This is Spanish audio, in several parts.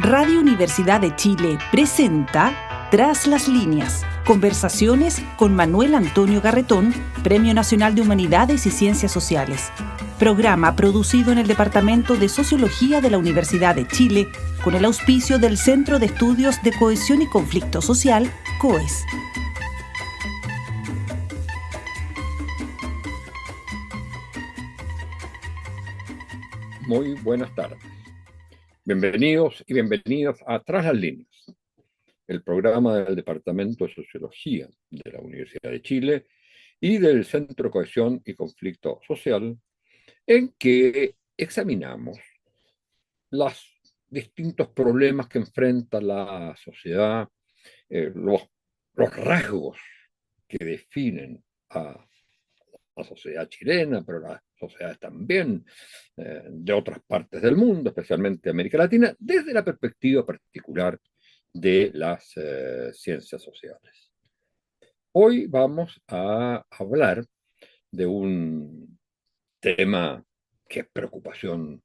Radio Universidad de Chile presenta Tras las líneas, conversaciones con Manuel Antonio Garretón, Premio Nacional de Humanidades y Ciencias Sociales. Programa producido en el Departamento de Sociología de la Universidad de Chile con el auspicio del Centro de Estudios de Cohesión y Conflicto Social, COES. Muy buenas tardes. Bienvenidos y bienvenidas a Tras las líneas, el programa del Departamento de Sociología de la Universidad de Chile y del Centro de Cohesión y Conflicto Social, en que examinamos los distintos problemas que enfrenta la sociedad, los rasgos que definen a la sociedad chilena, pero las sociedades también de otras partes del mundo, especialmente América Latina, desde la perspectiva particular de las ciencias sociales. Hoy vamos a hablar de un tema que es preocupación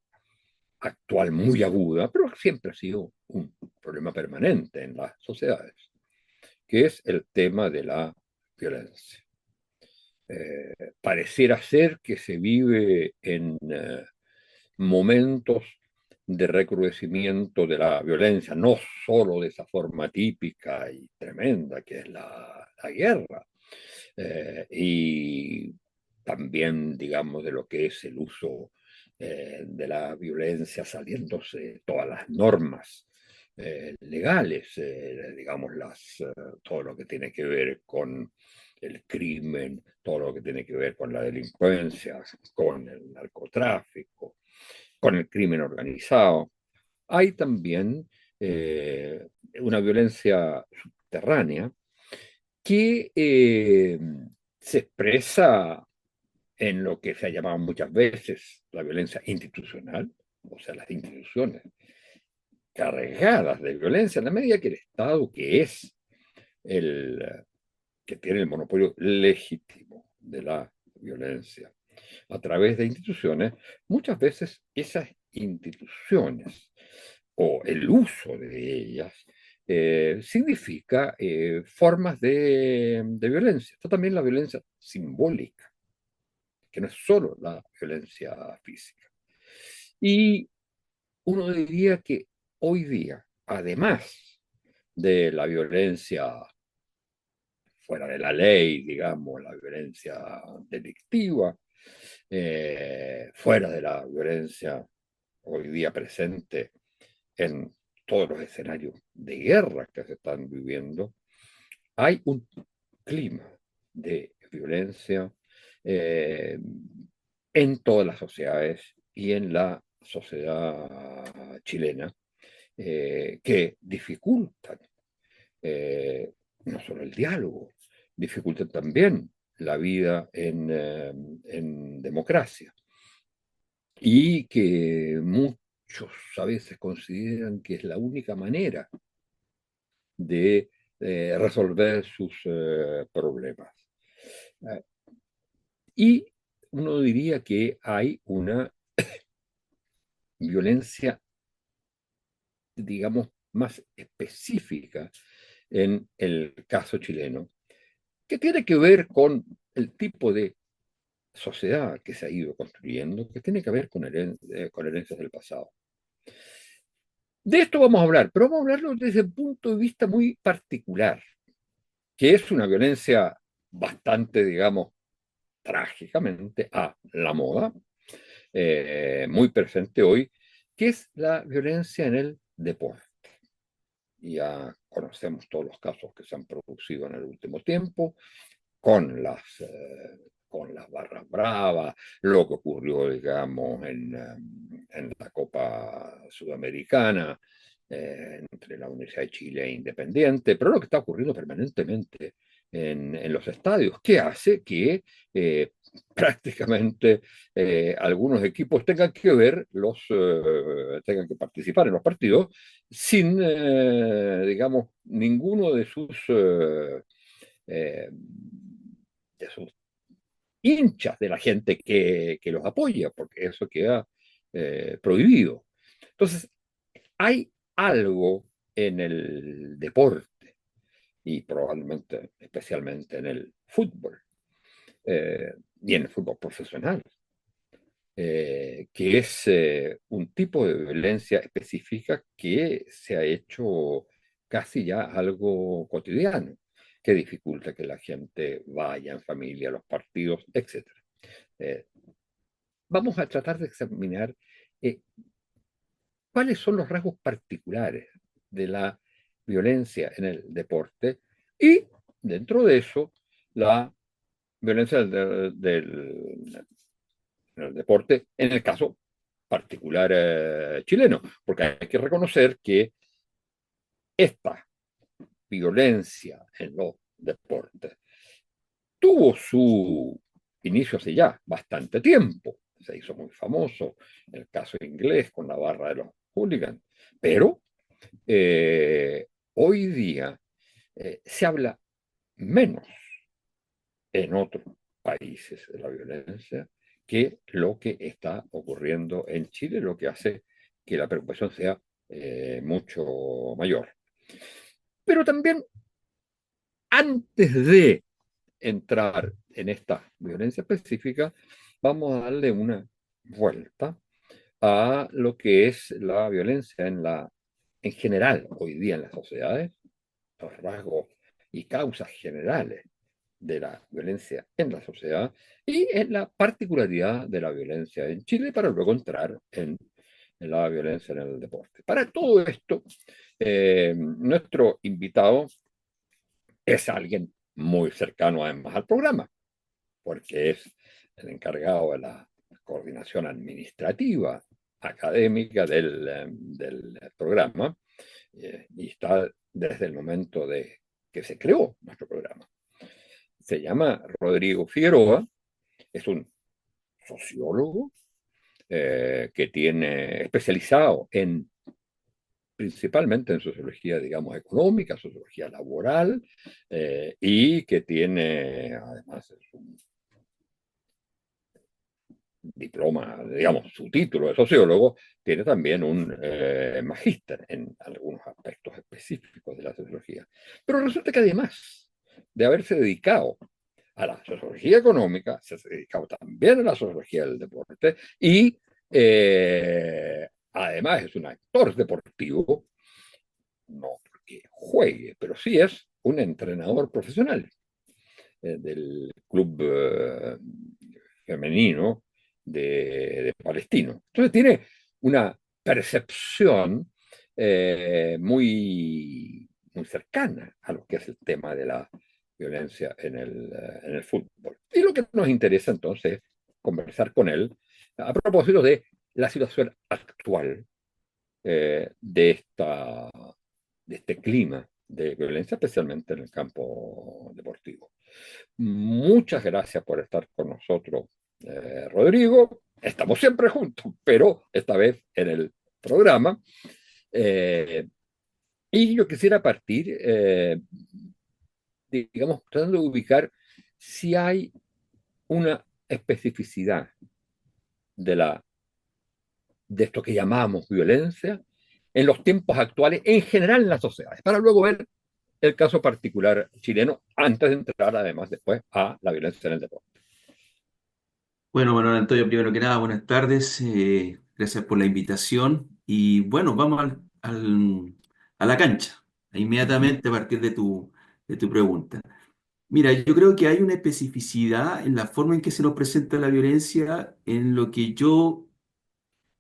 actual muy aguda, pero siempre ha sido un problema permanente en las sociedades, que es el tema de la violencia. Pareciera ser que se vive en momentos de recrudecimiento de la violencia, no solo de esa forma típica y tremenda que es la guerra, y también, digamos, de lo que es el uso de la violencia saliéndose de todas las normas legales, digamos, todo lo que tiene que ver con el crimen, todo lo que tiene que ver con la delincuencia, con el narcotráfico, con el crimen organizado. Hay también una violencia subterránea que se expresa en lo que se ha llamado muchas veces la violencia institucional, o sea, las instituciones cargadas de violencia, en la medida que el Estado, que es el que tiene el monopolio legítimo de la violencia a través de instituciones, muchas veces esas instituciones o el uso de ellas significa formas de violencia. Esto también la violencia simbólica, que no es solo la violencia física. Y uno diría que hoy día, además de la violencia fuera de la ley, digamos, la violencia delictiva, fuera de la violencia hoy día presente en todos los escenarios de guerra que se están viviendo, hay un clima de violencia en todas las sociedades y en la sociedad chilena que dificultan no solo el diálogo, dificultan también la vida en democracia y que muchos a veces consideran que es la única manera de resolver sus problemas. Y uno diría que hay una violencia, digamos, más específica en el caso chileno, que tiene que ver con el tipo de sociedad que se ha ido construyendo, que tiene que ver con herencias del pasado. De esto vamos a hablar, pero vamos a hablarlo desde un punto de vista muy particular, que es una violencia bastante, digamos, trágicamente a la moda, muy presente hoy, que es la violencia en el deporte. Ya conocemos todos los casos que se han producido en el último tiempo, con las barras bravas, lo que ocurrió, digamos, en la Copa Sudamericana, entre la Universidad de Chile e Independiente, pero lo que está ocurriendo permanentemente en los estadios, que hace que prácticamente algunos equipos tengan que participar en los partidos sin, digamos, ninguno eh, de sus hinchas, de la gente que los apoya, porque eso queda prohibido. Entonces, hay algo en el deporte y probablemente, especialmente en el fútbol y en el fútbol profesional, que es un tipo de violencia específica que se ha hecho casi ya algo cotidiano, que dificulta que la gente vaya en familia a los partidos, etc. Eh, Vamos a tratar de examinar eh, cuáles son los rasgos particulares de la violencia en el deporte y, dentro de eso, la violencia en el deporte, en el caso particular chileno, porque hay que reconocer que esta violencia en los deportes tuvo su inicio hace ya bastante tiempo. Se hizo muy famoso el caso inglés con la barra de los hooligans, pero hoy día se habla menos en otros países de la violencia que lo que está ocurriendo en Chile, lo que hace que la preocupación sea mucho mayor. Pero también, antes de entrar en esta violencia específica, vamos a darle una vuelta a lo que es la violencia en general hoy día en las sociedades, los rasgos y causas generales de la violencia en la sociedad y en la particularidad de la violencia en Chile para luego entrar en la violencia en el deporte. Para todo esto, nuestro invitado es alguien muy cercano además al programa, porque es el encargado de la coordinación administrativa académica del programa y está desde el momento de que se creó nuestro programa. Se llama Rodrigo Figueroa, es un sociólogo que tiene especializado principalmente en sociología, digamos, económica, sociología laboral, y que tiene, además, un diploma, digamos, su título de sociólogo, tiene también un magíster en algunos aspectos específicos de la sociología. Pero resulta que además de haberse dedicado a la sociología económica, se ha dedicado también a la sociología del deporte y además es un actor deportivo, no porque juegue, pero sí es un entrenador profesional del club femenino de Palestino. Entonces tiene una percepción muy cercana a lo que es el tema de la violencia en el fútbol. Y lo que nos interesa entonces es conversar con él a propósito de la situación actual de este clima de violencia, especialmente en el campo deportivo. Muchas gracias por estar con nosotros, Rodrigo. Estamos siempre juntos, pero esta vez en el programa. Eh, y yo quisiera partir, digamos, tratando de ubicar si hay una especificidad de, de esto que llamamos violencia en los tiempos actuales, en general en las sociedades, para luego ver el caso particular chileno, antes de entrar además después a la violencia en el deporte. Bueno, Manuel Antonio, primero que nada, buenas tardes. Gracias por la invitación. Y bueno, vamos a la cancha, inmediatamente a partir de tu pregunta. Mira, yo creo que hay una especificidad en la forma en que se nos presenta la violencia, en lo que yo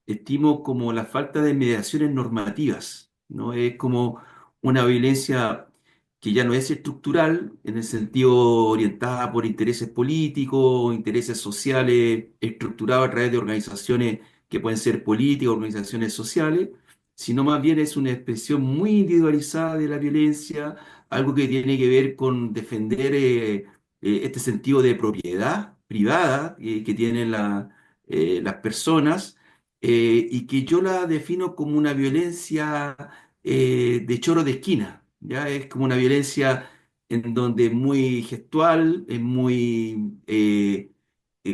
estimo como la falta de mediaciones normativas, ¿no? Es como una violencia que ya no es estructural, en el sentido orientada por intereses políticos, intereses sociales, estructurado a través de organizaciones que pueden ser políticas, organizaciones sociales, sino más bien es una expresión muy individualizada de la violencia, algo que tiene que ver con defender este sentido de propiedad privada que tienen las personas y que yo la defino como una violencia de choro de esquina, ¿ya? Es como una violencia en donde es muy gestual, es muy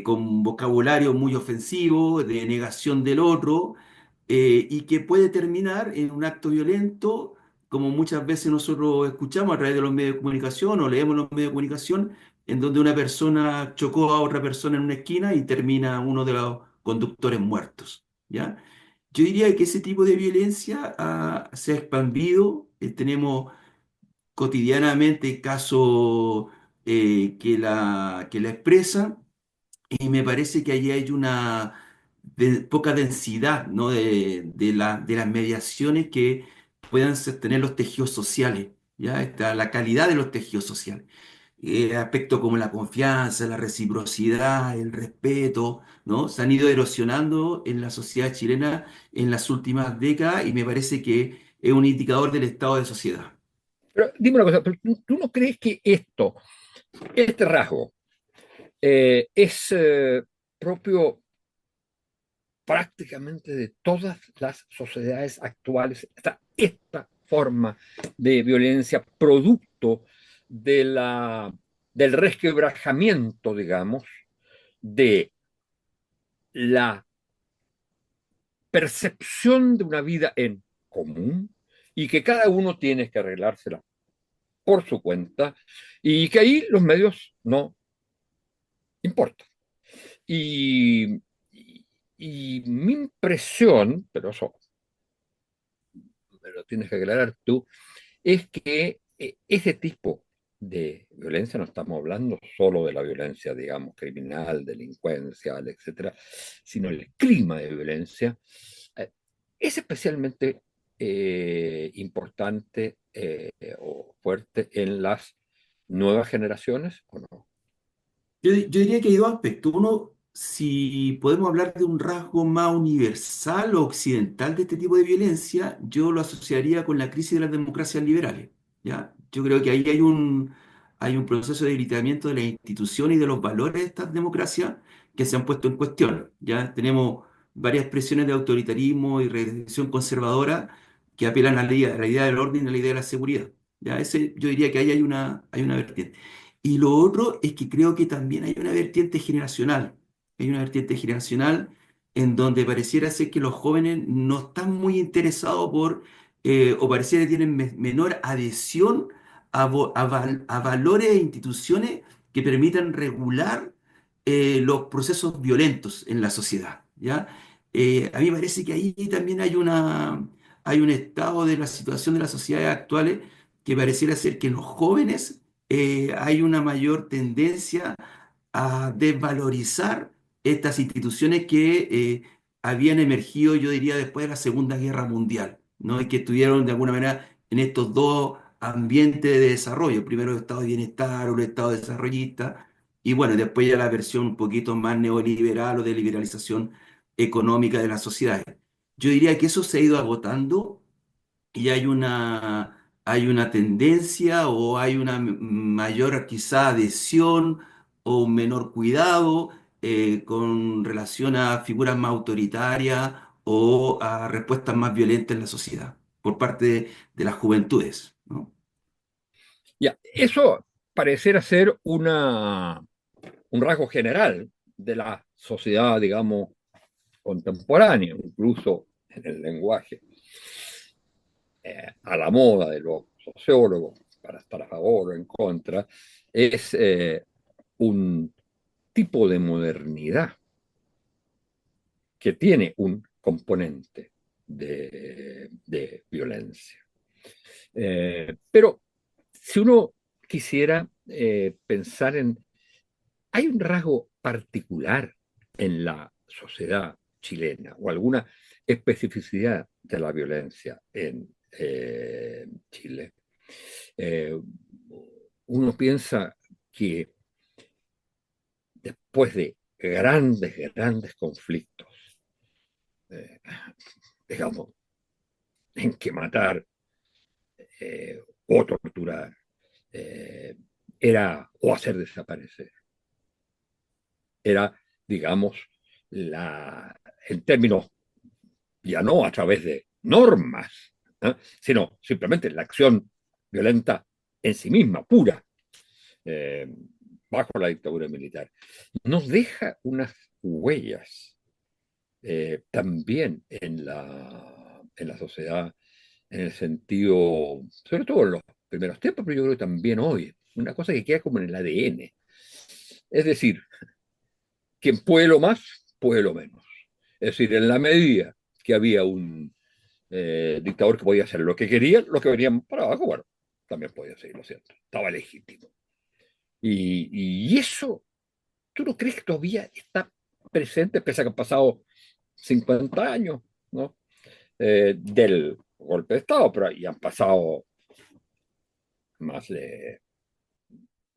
con vocabulario muy ofensivo, de negación del otro, y que puede terminar en un acto violento, como muchas veces nosotros escuchamos a través de los medios de comunicación o leemos en los medios de comunicación, en donde una persona chocó a otra persona en una esquina y termina uno de los conductores muertos, ¿ya? Yo diría que ese tipo de violencia se ha expandido. Tenemos cotidianamente casos que la expresan, y me parece que allí hay una poca densidad, ¿no? de las mediaciones que puedan sostener los tejidos sociales, ¿ya? La calidad de los tejidos sociales. Aspectos como la confianza, la reciprocidad, el respeto, ¿no? Se han ido erosionando en la sociedad chilena en las últimas décadas, y me parece que es un indicador del estado de sociedad. Pero dime una cosa, ¿pero tú no crees que este rasgo, es propio prácticamente de todas las sociedades actuales, esta forma de violencia producto de del resquebrajamiento, digamos, de la percepción de una vida en común y que cada uno tiene que arreglársela por su cuenta y que ahí los medios no importan? Y, y mi impresión, pero eso me lo tienes que aclarar tú, es que ese tipo de violencia, no estamos hablando solo de la violencia, digamos, criminal, delincuencial, etcétera, sino el clima de violencia, es especialmente importante o fuerte en las nuevas generaciones, ¿o no? Yo diría que hay dos aspectos. Uno, si podemos hablar de un rasgo más universal o occidental de este tipo de violencia, yo lo asociaría con la crisis de las democracias liberales, ¿ya? Yo creo que ahí hay un proceso de debilitamiento de las instituciones y de los valores de estas democracias que se han puesto en cuestión, ¿ya? Tenemos varias expresiones de autoritarismo y regresión conservadora que apelan a la idea del orden y a la idea de la seguridad, ¿ya? Yo diría que ahí hay una vertiente. Y lo otro es que creo que también hay una vertiente generacional. Hay una vertiente generacional en donde pareciera ser que los jóvenes no están muy interesados o pareciera que tienen menor adhesión a valores e instituciones que permitan regular los procesos violentos en la sociedad, ¿ya? A mí me parece que ahí también hay un estado de la situación de las sociedades actuales que pareciera ser que los jóvenes hay una mayor tendencia a desvalorizar estas instituciones que habían emergido, yo diría, después de la Segunda Guerra Mundial, ¿no? Y que estuvieron de alguna manera en estos dos ambientes de desarrollo, primero el estado de bienestar o el estado desarrollista, y bueno, después ya la versión un poquito más neoliberal o de liberalización económica de las sociedades. Yo diría que eso se ha ido agotando, y hay una tendencia o hay una mayor quizá adhesión o un menor cuidado con relación a figuras más autoritarias o a respuestas más violentas en la sociedad por parte de las juventudes, ¿no? Ya, eso pareciera ser un rasgo general de la sociedad, digamos, contemporánea, incluso en el lenguaje, a la moda de los sociólogos, para estar a favor o en contra, es un tipo de modernidad que tiene un componente de violencia. Pero si uno quisiera pensar en, ¿hay un rasgo particular en la sociedad chilena o alguna especificidad de la violencia en Chile? Eh, Uno piensa que después de grandes conflictos, eh, digamos, en que matar o torturar eh, o hacer desaparecer, era, digamos, en términos ya no a través de normas, sino simplemente la acción violenta en sí misma, pura, eh, bajo la dictadura militar, nos deja unas huellas también en la sociedad, en el sentido, sobre todo en los primeros tiempos, pero yo creo que también hoy, una cosa que queda como en el ADN. Es decir, quien puede lo más, puede lo menos. Es decir, en la medida que había un dictador que podía hacer lo que querían, los que venían para abajo, bueno, también podía seguir, lo cierto. Estaba legítimo. Y eso, ¿tú no crees que todavía está presente, pese a que han pasado 50 años, ¿no? Del golpe de Estado, pero ya han pasado más de,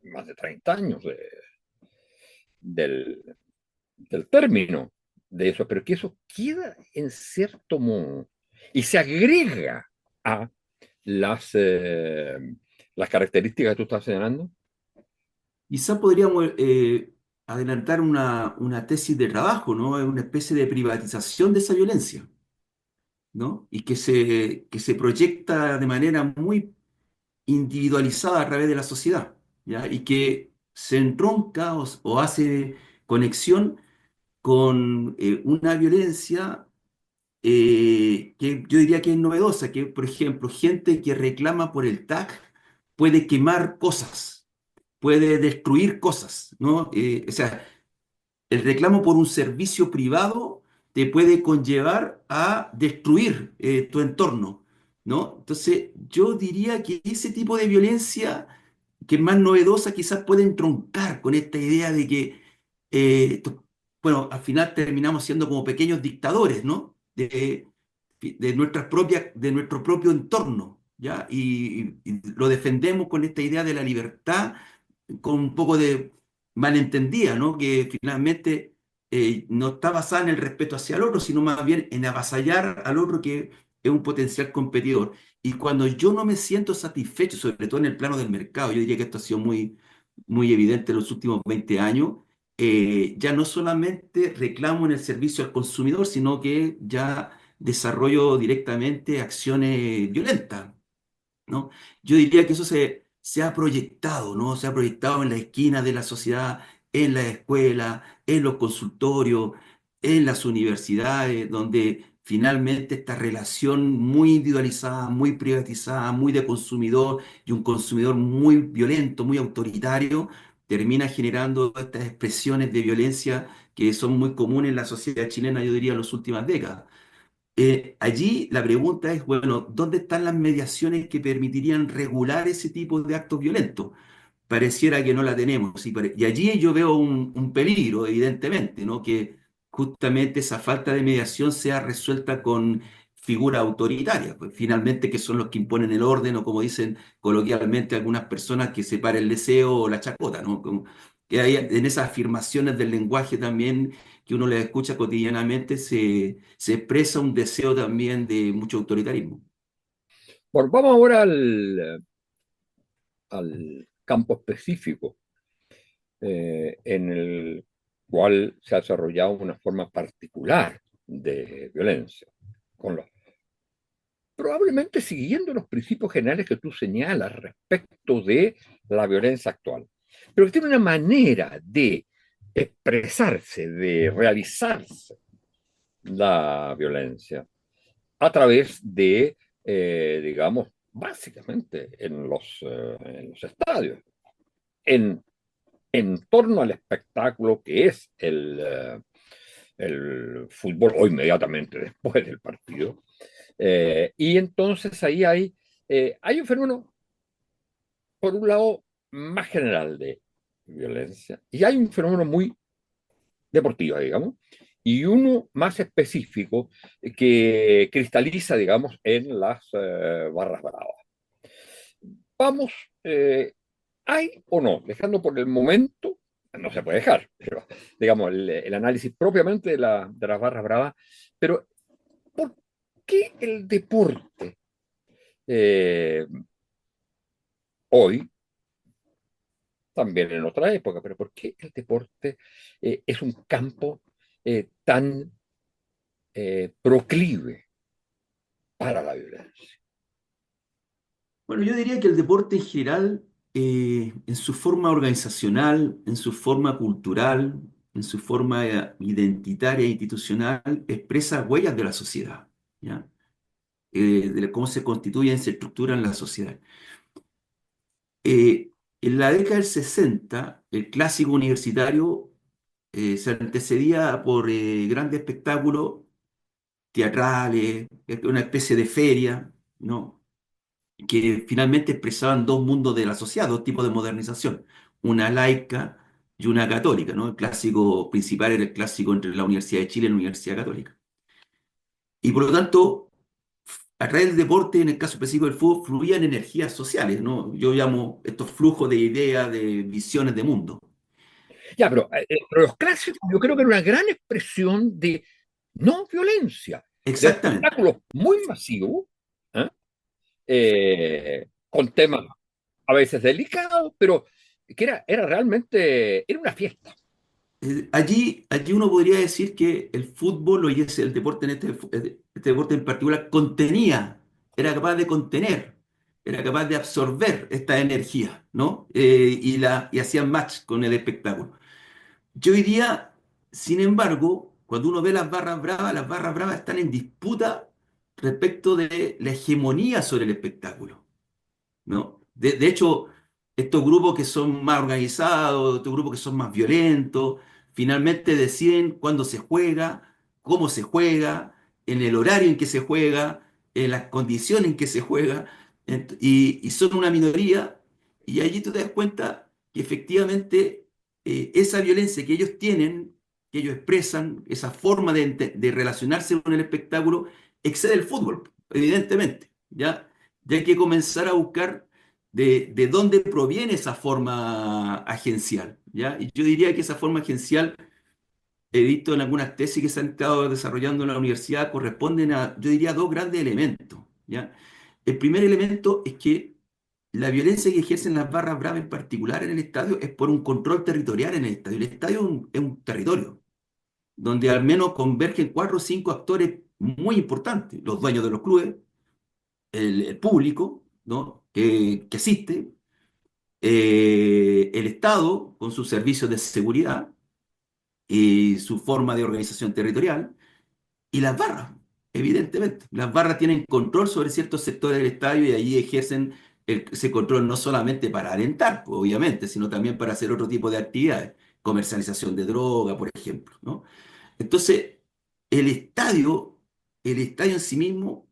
más de 30 años del, del término de eso, pero que eso queda en cierto modo y se agrega a las, las características que tú estás señalando. Quizá podríamos adelantar una tesis de trabajo, ¿no? Es una especie de privatización de esa violencia, ¿no? Y que se proyecta de manera muy individualizada a través de la sociedad, ¿ya? Y que se entronca o hace conexión con una violencia que yo diría que es novedosa, que por ejemplo, gente que reclama por el TAC puede quemar cosas, puede destruir cosas, ¿no? O sea, el reclamo por un servicio privado te puede conllevar a destruir tu entorno, ¿no? Entonces, yo diría que ese tipo de violencia, que es más novedosa, quizás puede entroncar con esta idea de que, eh, to- bueno, al final terminamos siendo como pequeños dictadores, ¿no? De nuestras propias, de nuestro propio entorno, ¿ya? Y lo defendemos con esta idea de la libertad, con un poco de malentendida, ¿no? Que finalmente no está basada en el respeto hacia el otro, sino más bien en avasallar al otro que es un potencial competidor. Y cuando yo no me siento satisfecho, sobre todo en el plano del mercado, yo diría que esto ha sido muy evidente en los últimos 20 años, ya no solamente reclamo en el servicio al consumidor, sino que ya desarrollo directamente acciones violentas, ¿no? Yo diría que eso se ha proyectado, ¿no? Se ha proyectado en la esquina de la sociedad, en la escuela, en los consultorios, en las universidades, donde finalmente esta relación muy individualizada, muy privatizada, muy de consumidor y un consumidor muy violento, muy autoritario, termina generando estas expresiones de violencia que son muy comunes en la sociedad chilena, yo diría, en las últimas décadas. Allí la pregunta es, bueno, ¿dónde están las mediaciones que permitirían regular ese tipo de actos violentos? Pareciera que no la tenemos. Y allí yo veo un peligro, evidentemente, ¿no? Que justamente esa falta de mediación sea resuelta con figuras autoritarias, pues finalmente que son los que imponen el orden o como dicen coloquialmente algunas personas que separa el deseo o la chacota, ¿no? Que hay en esas afirmaciones del lenguaje también que uno les escucha cotidianamente se expresa un deseo también de mucho autoritarismo. Bueno, vamos ahora al campo específico en el cual se ha desarrollado una forma particular de violencia, con los, probablemente siguiendo los principios generales que tú señalas respecto de la violencia actual, pero que tiene una manera de expresarse, de realizarse la violencia a través de, digamos, básicamente en los estadios, en, en torno al espectáculo que es el fútbol o inmediatamente después del partido. Y entonces ahí hay un fenómeno, por un lado, más general de violencia, y hay un fenómeno muy deportivo, digamos, y uno más específico que cristaliza, digamos, en las barras bravas. Vamos, ¿hay o no? Dejando por el momento, no se puede dejar, pero digamos, el análisis propiamente de las barras bravas, pero ¿por qué el deporte eh, hoy, también en otra época, pero por qué el deporte es un campo tan proclive para la violencia? Bueno, yo diría que el deporte en general, en su forma organizacional, en su forma cultural, en su forma identitaria e institucional, expresa huellas de la sociedad, ¿ya? De cómo se constituyen, se estructuran la sociedad. En la década del 60, el clásico universitario se antecedía por grandes espectáculos teatrales, una especie de feria, ¿no? Que finalmente expresaban dos mundos de la sociedad, dos tipos de modernización, una laica y una católica, ¿no? El clásico principal era el clásico entre la Universidad de Chile y la Universidad Católica. Y por lo tanto, a través del deporte, en el caso específico del fútbol, fluían energías sociales, ¿no? Yo llamo estos flujos de ideas, de visiones de mundo. Ya, pero los clásicos yo creo que era una gran expresión de no violencia, de Exactamente. espectáculos muy masivos, ¿eh? Con temas a veces delicados, pero que era realmente, era una fiesta. Allí uno podría decir que el fútbol, o el deporte este deporte en particular, contenía, era capaz de contener, era capaz de absorber esta energía, ¿no? Y hacían match con el espectáculo. Yo diría, sin embargo, cuando uno ve las barras bravas están en disputa respecto de la hegemonía sobre el espectáculo, ¿no? De hecho, estos grupos que son más organizados, estos grupos que son más violentos, finalmente deciden cuándo se juega, cómo se juega, en el horario en que se juega, en las condiciones en que se juega, y son una minoría, y allí tú te das cuenta que efectivamente esa violencia que ellos tienen, que ellos expresan, esa forma de relacionarse con el espectáculo, excede el fútbol, evidentemente, ¿ya? Ya hay que comenzar a buscar de dónde proviene esa forma agencial, ¿ya? Y yo diría que esa forma agencial, he visto en algunas tesis que se han estado desarrollando en la universidad, corresponden a, yo diría, dos grandes elementos, ¿ya? El primer elemento es que la violencia que ejercen las barras bravas en particular en el estadio es por un control territorial en el estadio. El estadio es un territorio donde al menos convergen cuatro o cinco actores muy importantes, los dueños de los clubes, el público, ¿no? que asiste, el Estado con sus servicios de seguridad y su forma de organización territorial, y las barras, evidentemente. Las barras tienen control sobre ciertos sectores del estadio y allí ejercen ese control no solamente para alentar, pues, obviamente, sino también para hacer otro tipo de actividades, comercialización de droga, por ejemplo, ¿no? Entonces, el estadio, el estadio en sí mismo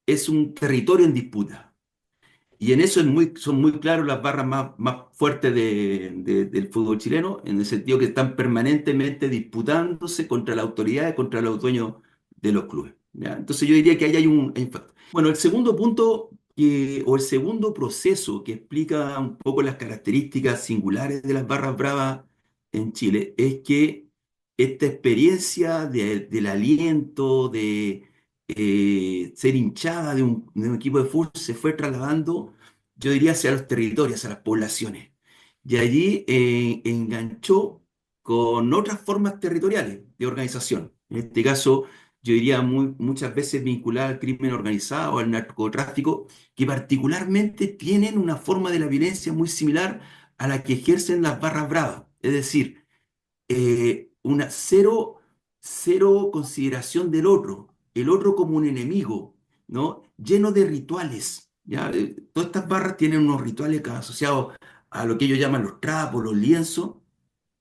es un territorio en disputa. Y en eso son muy claros las barras más fuertes del fútbol chileno, en el sentido que están permanentemente disputándose contra la autoridad y contra los dueños de los clubes, ¿ya? Entonces yo diría que ahí hay un factor. Bueno, el segundo punto, o el segundo proceso que explica un poco las características singulares de las barras bravas en Chile, es que esta experiencia del aliento, de ser hinchada de un equipo de fútbol se fue trasladando, yo diría, hacia los territorios, hacia las poblaciones. Y allí enganchó con otras formas territoriales de organización. En este caso, yo diría muchas veces vinculada al crimen organizado, al narcotráfico, que particularmente tienen una forma de la violencia muy similar a la que ejercen las barras bravas. Es decir, una cero consideración del otro, el otro como un enemigo, ¿no? Lleno de rituales, ¿ya? Todas estas barras tienen unos rituales asociados a lo que ellos llaman los trapos, los lienzos,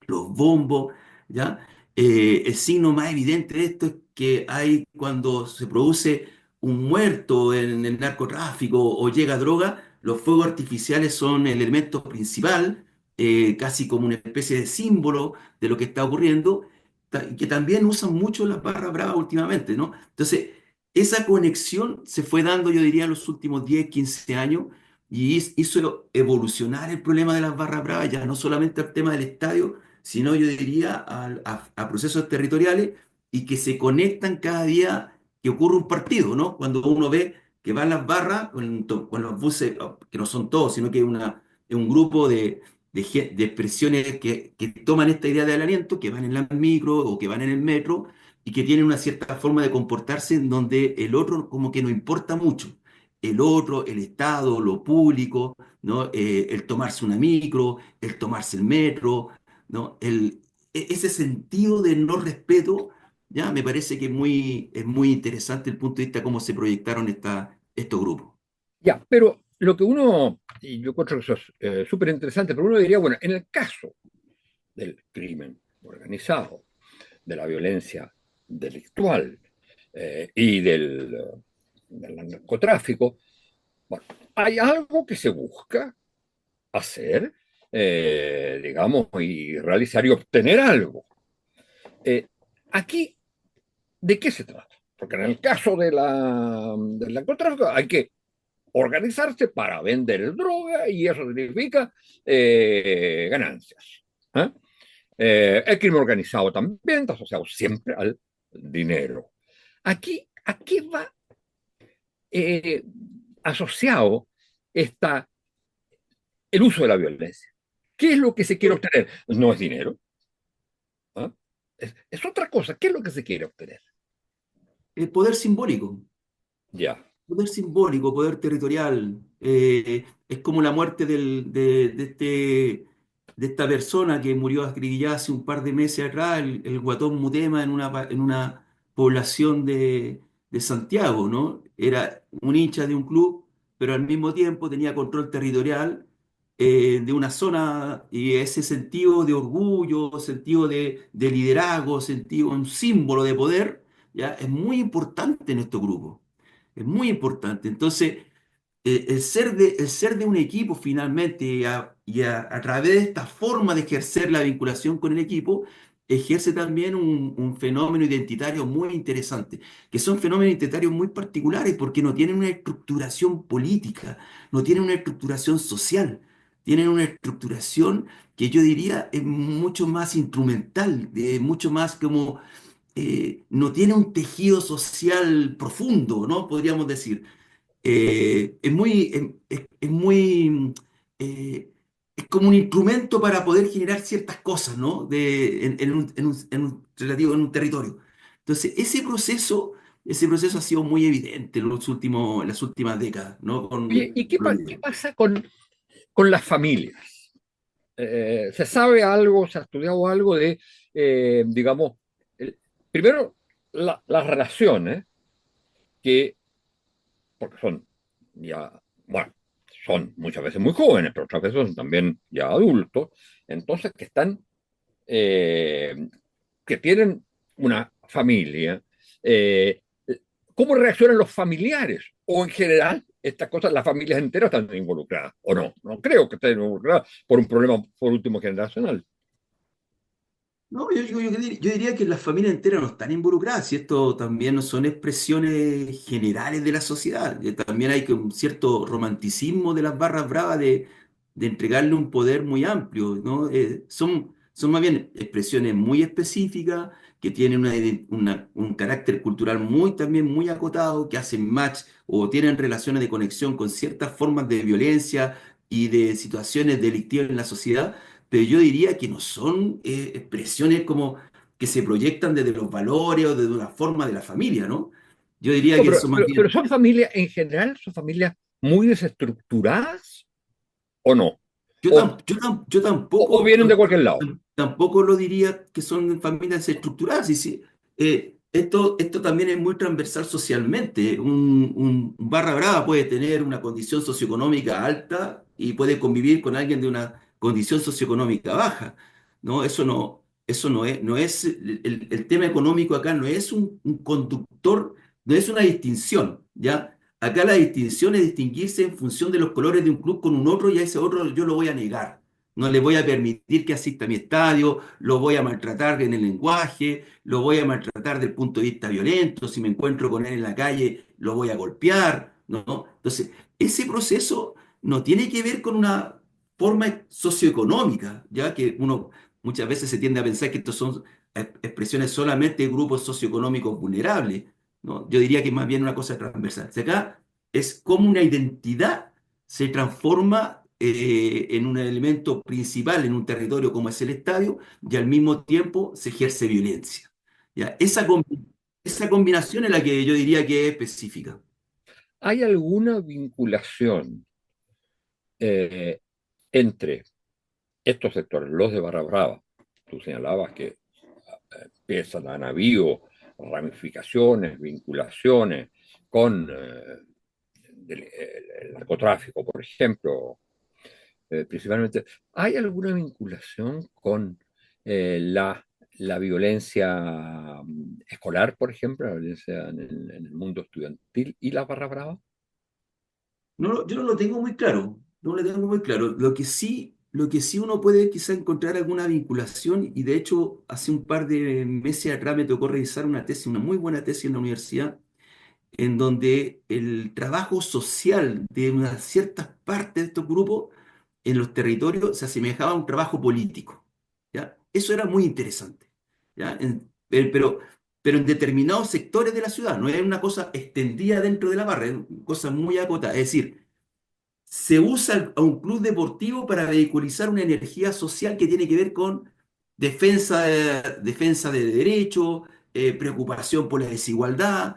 los bombos, ¿ya? El signo más evidente de esto es que hay cuando se produce un muerto en el narcotráfico o llega droga, los fuegos artificiales son el elemento principal, casi como una especie de símbolo de lo que está ocurriendo, que también usan mucho las barras bravas últimamente, ¿no? Entonces, esa conexión se fue dando, yo diría, en los últimos 10 15 años y hizo evolucionar el problema de las barras bravas, ya no solamente al tema del estadio, sino yo diría a procesos territoriales y que se conectan cada día que ocurre un partido, ¿no? Cuando uno ve que van las barras con los buses, que no son todos, sino que es un grupo de expresiones que toman esta idea del aliento, que van en la micro o que van en el metro y que tienen una cierta forma de comportarse en donde el otro como que no importa mucho. El otro, el Estado, lo público, ¿no? El tomarse una micro, el tomarse el metro, ¿no? ese sentido de no respeto, ya me parece que es muy interesante el punto de vista de cómo se proyectaron estos grupos. Ya, pero lo que uno, y yo encuentro que eso es súper interesante, pero uno diría, bueno, en el caso del crimen organizado, de la violencia delictual y del narcotráfico, bueno, hay algo que se busca hacer, digamos, y realizar y obtener algo. Eh, Aquí, ¿de qué se trata? Porque en el caso del narcotráfico hay que organizarse para vender droga y eso significa ganancias. ¿Eh? El crimen organizado también está asociado siempre al dinero. Aquí, ¿a qué va eh, asociado está el uso de la violencia? ¿Qué es lo que se quiere obtener? No es dinero. ¿Ah? Es otra cosa. ¿Qué es lo que se quiere obtener? El poder simbólico. Ya. Poder simbólico, poder territorial. Es como la muerte de esta persona que murió acribillada hace un par de meses atrás, el Guatón Mutema, en una población de Santiago, ¿no? Era un hincha de un club, pero al mismo tiempo tenía control territorial de una zona y ese sentido de orgullo, sentido de liderazgo, sentido, un símbolo de poder, ¿ya? Es muy importante en estos grupos. Es muy importante. Entonces, el ser de un equipo finalmente a través de esta forma de ejercer la vinculación con el equipo, ejerce también un fenómeno identitario muy interesante, que son fenómenos identitarios muy particulares porque no tienen una estructuración política, no tienen una estructuración social, tienen una estructuración que yo diría es mucho más instrumental, mucho más como no tiene un tejido social profundo, ¿no? Podríamos decir. Es muy, eh, es como un instrumento para poder generar ciertas cosas, ¿no? En un territorio. Entonces, ese proceso ha sido muy evidente en en las últimas décadas, ¿no? Oye, ¿y qué, Con los qué líderes. pasa con las familias? ¿Se sabe algo, se ha estudiado algo de, digamos, primero, las relaciones que, porque son ya, bueno, son muchas veces muy jóvenes, pero otras veces son también ya adultos, entonces que están, eh, que tienen una familia, eh, ¿cómo reaccionan los familiares? O en general, estas cosas, las familias enteras están involucradas, o no, no creo que estén involucradas por un problema, por último, generacional. No, yo diría que las familias enteras no están involucradas, y esto también no son expresiones generales de la sociedad. También hay que un cierto romanticismo de las barras bravas de entregarle un poder muy amplio, ¿no? Son más bien expresiones muy específicas que tienen un carácter cultural muy también muy acotado, que hacen match o tienen relaciones de conexión con ciertas formas de violencia y de situaciones delictivas en la sociedad, pero yo diría que no son expresiones como que se proyectan desde los valores o desde una forma de la familia, ¿no? Yo diría No, que son más pero bien, son familias, en general, son familias muy desestructuradas o no. O, yo o vienen de cualquier lado. tampoco lo diría que son familias estructuradas. Y sí, esto también es muy transversal socialmente. Un barra brava puede tener una condición socioeconómica alta y puede convivir con alguien de una condición socioeconómica baja. ¿No? Eso no es el tema económico acá no es un conductor, no es una distinción, ¿ya? Acá la distinción es distinguirse en función de los colores de un club con un otro y a ese otro yo lo voy a negar. No le voy a permitir que asista a mi estadio, lo voy a maltratar en el lenguaje, lo voy a maltratar desde el punto de vista violento, si me encuentro con él en la calle, lo voy a golpear, ¿no? Entonces, ese proceso no tiene que ver con una forma socioeconómica, ya que uno muchas veces se tiende a pensar que estos son expresiones solamente de grupos socioeconómicos vulnerables, ¿no? Yo diría que es más bien una cosa transversal. O sea, acá es como una identidad se transforma en un elemento principal en un territorio como es el estadio y al mismo tiempo se ejerce violencia. ¿Ya? Esa combinación es la que yo diría que es específica. ¿Hay alguna vinculación eh, entre estos sectores, los de Barra Brava, tú señalabas que empiezan a navío ramificaciones, vinculaciones con el narcotráfico, por ejemplo, principalmente. ¿Hay alguna vinculación con la violencia escolar, por ejemplo, la violencia en el mundo estudiantil y la barra brava? Yo no lo tengo muy claro, no lo tengo muy claro. Lo que sí uno puede quizá encontrar alguna vinculación, y de hecho hace un par de meses atrás me tocó revisar una tesis, una muy buena tesis en la universidad, en donde el trabajo social de unas ciertas partes de estos grupos en los territorios se asemejaba a un trabajo político, ¿ya? Eso era muy interesante, ¿ya? Pero en determinados sectores de la ciudad, no era una cosa extendida dentro de la barra, era una cosa muy acotada. Es decir, se usa a un club deportivo para vehiculizar una energía social que tiene que ver con defensa de derechos, preocupación por la desigualdad,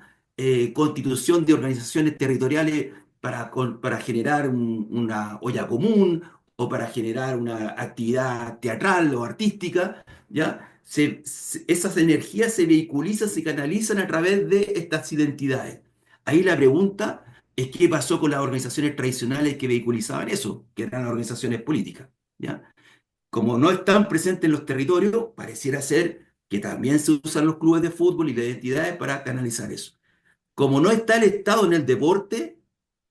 constitución de organizaciones territoriales para generar una olla común o para generar una actividad teatral o artística, ¿ya? Esas energías se vehiculizan, se canalizan a través de estas identidades. Ahí la pregunta es qué pasó con las organizaciones tradicionales que vehiculizaban eso, que eran las organizaciones políticas, ¿ya? Como no están presentes en los territorios, pareciera ser que también se usan los clubes de fútbol y las identidades para canalizar eso. Como no está el Estado en el deporte,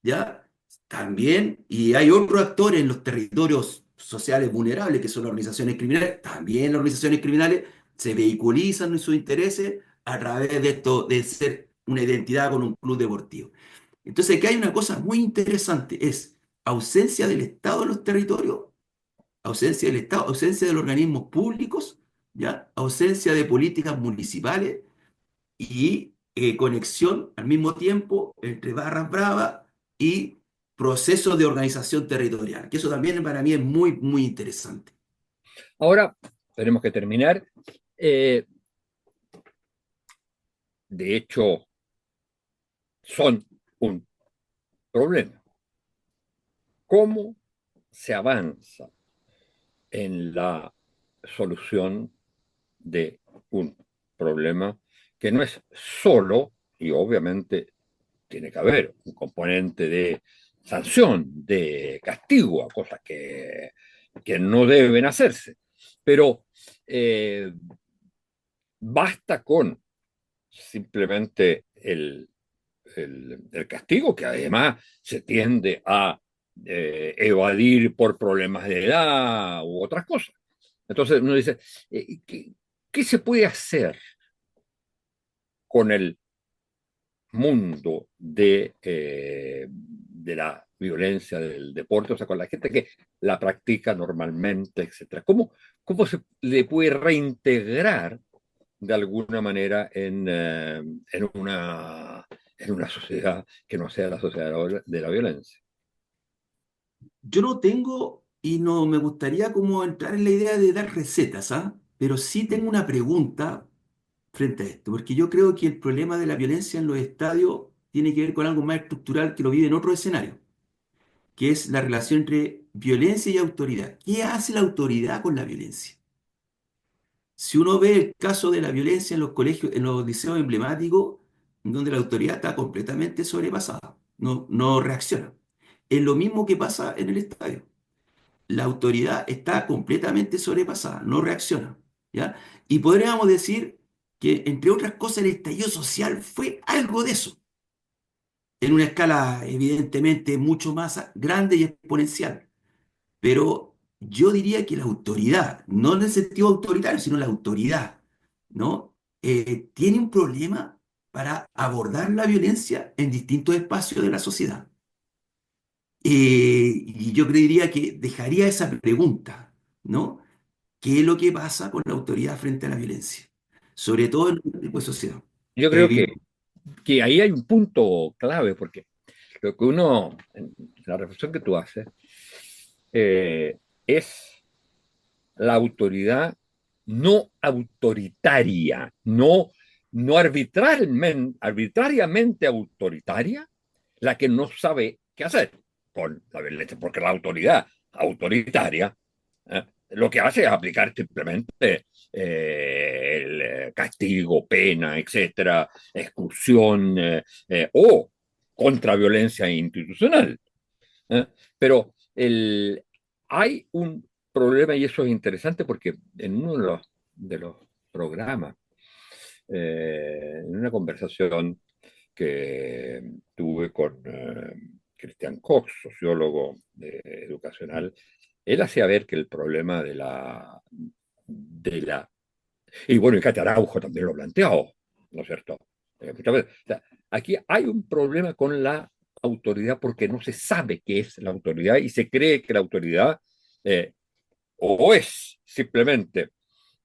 ¿ya? También, y hay otros actores en los territorios sociales vulnerables, que son las organizaciones criminales, también las organizaciones criminales se vehiculizan en sus intereses a través de esto, de ser una identidad con un club deportivo. Entonces, aquí hay una cosa muy interesante, es ausencia del Estado en los territorios, ausencia del Estado, ausencia de los organismos públicos, ¿ya? Ausencia de políticas municipales y conexión al mismo tiempo entre barras bravas y procesos de organización territorial, que eso también para mí es muy, muy interesante. Ahora tenemos que terminar. Eh, de hecho, son un problema. ¿Cómo se avanza en la solución de un problema que no es solo, y obviamente tiene que haber un componente de sanción, de castigo a cosas que no deben hacerse? Pero basta con simplemente el castigo, que además se tiende a evadir por problemas de edad u otras cosas. Entonces uno dice, ¿qué se puede hacer con el mundo de la violencia del deporte, o sea, con la gente que la practica normalmente, etcétera? ¿Cómo se le puede reintegrar de alguna manera en una sociedad que no sea la sociedad de la violencia? Yo no tengo y no me gustaría como entrar en la idea de dar recetas, ¿ah? Pero sí tengo una pregunta frente a esto, porque yo creo que el problema de la violencia en los estadios tiene que ver con algo más estructural que lo vive en otro escenario, que es la relación entre violencia y autoridad. ¿Qué hace la autoridad con la violencia? Si uno ve el caso de la violencia en los colegios, en los liceos emblemáticos, donde la autoridad está completamente sobrepasada, no reacciona. Es lo mismo que pasa en el estadio. La autoridad está completamente sobrepasada, no reacciona, ¿ya? Y podríamos decir que, entre otras cosas, el estallido social fue algo de eso, en una escala evidentemente mucho más grande y exponencial. Pero yo diría que la autoridad, no en el sentido autoritario, sino la autoridad, ¿no? Tiene un problema para abordar la violencia en distintos espacios de la sociedad. Y yo creería que dejaría esa pregunta, ¿no? ¿Qué es lo que pasa con la autoridad frente a la violencia? Sobre todo en un tipo de sociedad. Yo creo que ahí hay un punto clave, porque lo que uno, en la reflexión que tú haces, es la autoridad no autoritaria, no arbitrariamente autoritaria, la que no sabe qué hacer con la violencia, porque la autoridad autoritaria lo que hace es aplicar simplemente el castigo, pena, etcétera, exclusión o contraviolencia institucional. ¿Eh? Pero hay un problema, y eso es interesante porque en uno de los programas, en una conversación que tuve con Christian Cox, sociólogo educacional, él hacía ver que el problema y bueno, y Katia Araujo también lo planteó, ¿no es cierto? Muchas veces, o sea, aquí hay un problema con la autoridad porque no se sabe qué es la autoridad y se cree que la autoridad o es simplemente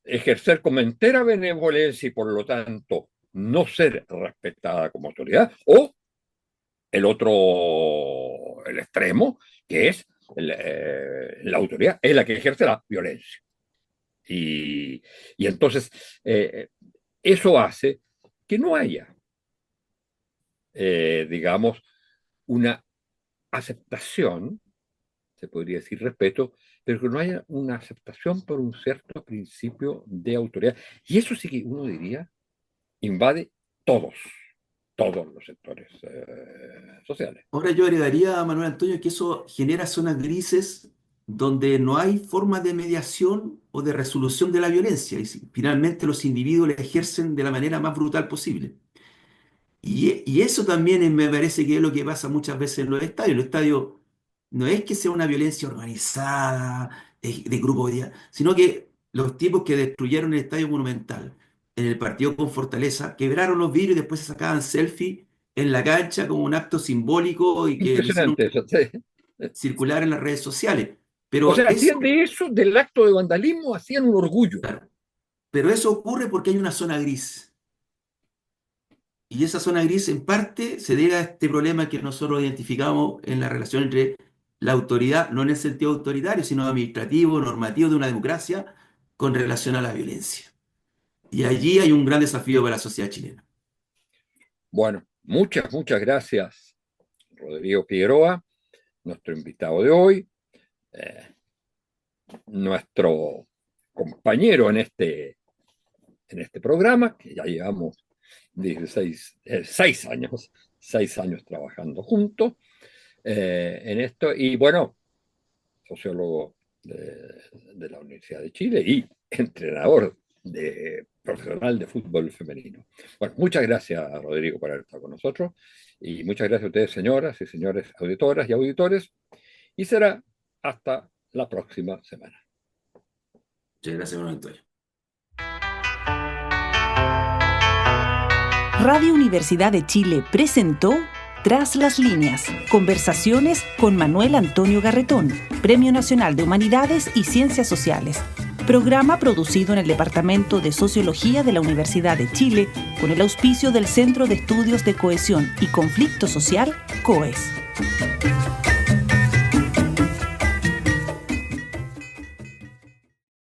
ejercer como entera benevolencia y por lo tanto no ser respetada como autoridad, o el extremo, que es la autoridad, es la que ejerce la violencia. Y entonces eso hace que no haya, digamos, una aceptación, se podría decir respeto, pero que no haya una aceptación por un cierto principio de autoridad. Y eso sí que uno diría invade todos, todos los sectores sociales. Ahora yo agregaría, Manuel Antonio, que eso genera zonas grises donde no hay forma de mediación o de resolución de la violencia. Y finalmente los individuos la ejercen de la manera más brutal posible. Y eso también me parece que es lo que pasa muchas veces en los estadios. Los estadios no es que sea una violencia organizada, de grupo, sino que los tipos que destruyeron el Estadio Monumental en el partido con Fortaleza quebraron los vidrios y después se sacaban selfies en la cancha como un acto simbólico y que lo hicieron Impresionante eso. Sí. circular en las redes sociales. O Pero sea, eso, hacían de eso, del acto de vandalismo, hacían un orgullo. claro, pero eso ocurre porque hay una zona gris. Y esa zona gris en parte se debe a este problema que nosotros identificamos en la relación entre la autoridad, no en el sentido autoritario, sino administrativo, normativo de una democracia, con relación a la violencia. Y allí hay un gran desafío para la sociedad chilena. Bueno, muchas gracias, Rodrigo Figueroa, nuestro invitado de hoy, nuestro compañero en este programa, que ya llevamos 6 años trabajando juntos en esto, y bueno, sociólogo de la Universidad de Chile y entrenador profesional de fútbol femenino. Bueno, muchas gracias, Rodrigo, por haber estado con nosotros, y muchas gracias a ustedes, señoras y señores auditoras y auditores, y será hasta la próxima semana. Muchas gracias, Manuel Antonio. Radio Universidad de Chile presentó Tras las líneas, conversaciones con Manuel Antonio Garretón, Premio Nacional de Humanidades y Ciencias Sociales. Programa producido en el Departamento de Sociología de la Universidad de Chile con el auspicio del Centro de Estudios de Cohesión y Conflicto Social, COES.